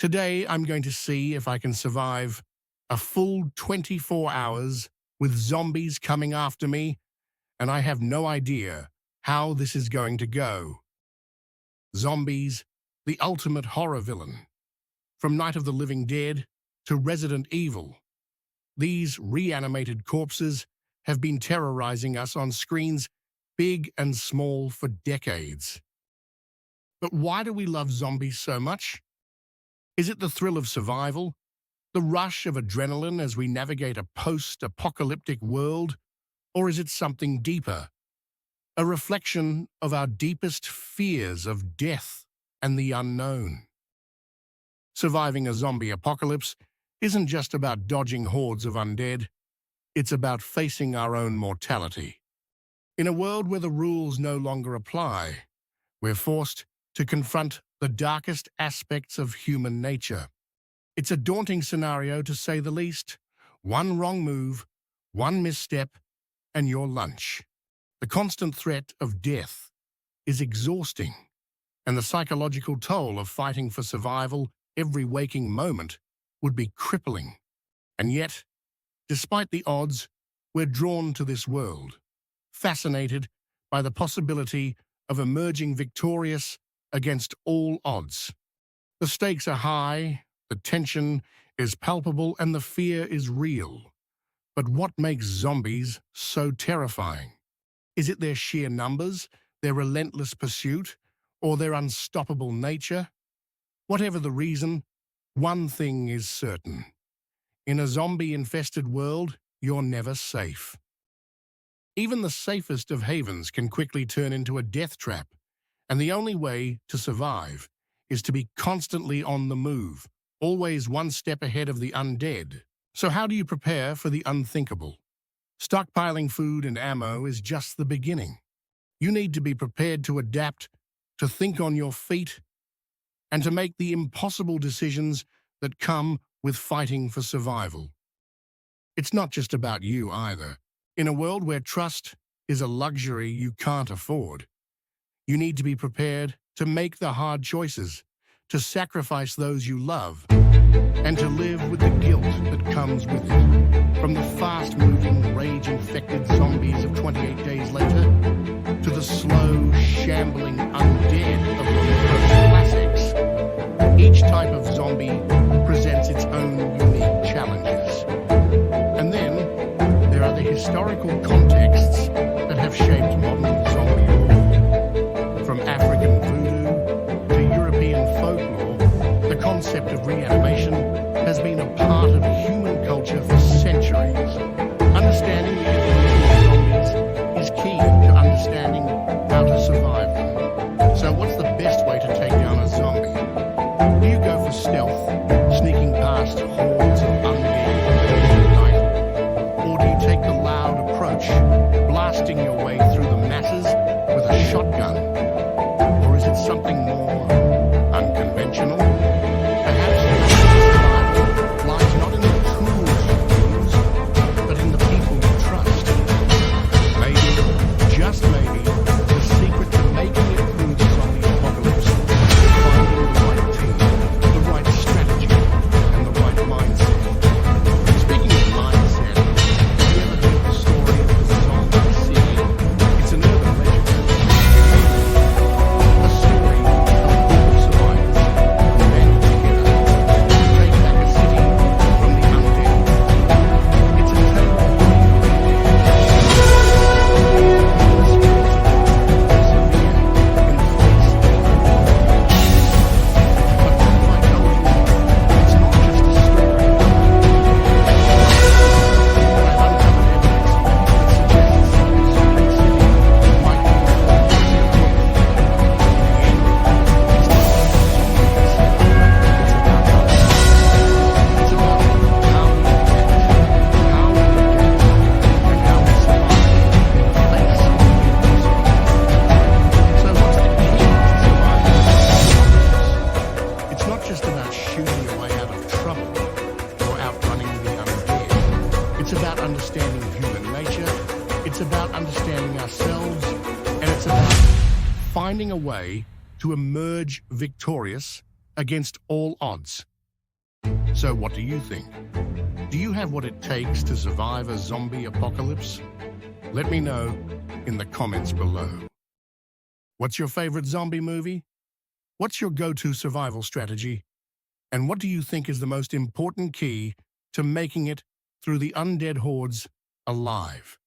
Today, I'm going to see if I can survive a full 24 hours with zombies coming after me, and I have no idea how this is going to go. Zombies, the ultimate horror villain. From Night of the Living Dead to Resident Evil, these reanimated corpses have been terrorizing us on screens big and small for decades. But why do we love zombies so much? Is it the thrill of survival, the rush of adrenaline as we navigate a post-apocalyptic world, or is it something deeper, a reflection of our deepest fears of death and the unknown? Surviving a zombie apocalypse isn't just about dodging hordes of undead, it's about facing our own mortality. In a world where the rules no longer apply, we're forced to confront the darkest aspects of human nature. It's a daunting scenario, to say the least. One wrong move, one misstep, and you're lunch. The constant threat of death is exhausting, and the psychological toll of fighting for survival every waking moment would be crippling. And yet, despite the odds, we're drawn to this world, fascinated by the possibility of emerging victorious against all odds. The stakes are high, the tension is palpable, and the fear is real. But what makes zombies so terrifying? Is it their sheer numbers, their relentless pursuit, or their unstoppable nature? Whatever the reason, one thing is certain. In a zombie-infested world, you're never safe. Even the safest of havens can quickly turn into a death trap, and the only way to survive is to be constantly on the move, always one step ahead of the undead. So how do you prepare for the unthinkable? Stockpiling food and ammo is just the beginning. You need to be prepared to adapt, to think on your feet, and to make the impossible decisions that come with fighting for survival. It's not just about you either. In a world where trust is a luxury you can't afford, you need to be prepared to make the hard choices, to sacrifice those you love, and to live with the guilt that comes with it. From the fast-moving, rage-infected zombies of 28 days later, to the slow, shambling undead of the classics, each type of zombie presents its own unique challenges. And then, there are the historical contexts that have shaped modern zombie lore. From African voodoo to European folklore, the concept of reanimation has been a part of human culture for centuries. Understanding the evolution of zombies is key to understanding how to survive them. So what's the best way to take down a zombie? Do you go for stealth, sneaking past hordes of undead in the night? Or do you take the loud approach, blasting your way through the masses with a shotgun? Or is it something more unconventional? Perhaps survival lies not in the tools you use, but in the people you trust. Maybe, just maybe, the secret to making it through the zombie apocalypse is finding the right team, the right strategy, and the right mindset. Speaking of mindset, have you ever heard the story of the zombie city? It's an urban legend. A story of brutal survivors who banded together to take back a city from the undead. It's a tale of bravery, It's not just about shooting your way out of trouble or outrunning the undead. It's about understanding human nature, it's about understanding ourselves, and it's about finding a way to emerge victorious against all odds. So what do you think? Do you have what it takes to survive a zombie apocalypse? Let me know in the comments below. What's your favorite zombie movie? What's your go-to survival strategy? And what do you think is the most important key to making it through the undead hordes alive?